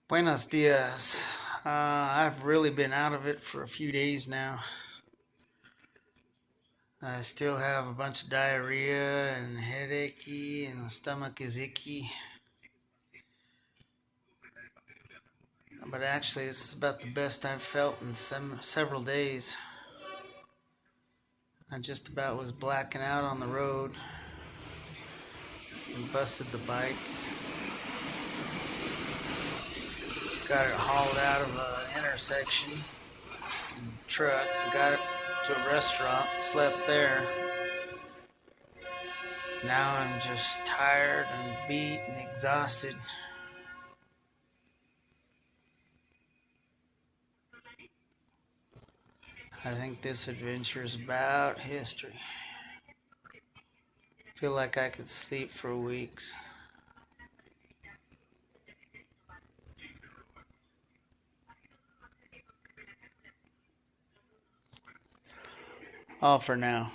Buenos dias. I've really been out of it for a few days now. I still have a bunch of diarrhea and headachy, and the stomach is icky. But actually, this is about the best I've felt in several days. I just about was blacking out on the road and busted the bike. Got it hauled out of an intersection in the truck. Got it to a restaurant, slept there. Now I'm just tired and beat and exhausted. I think this adventure is about history. Feel like I could sleep for weeks. All for now.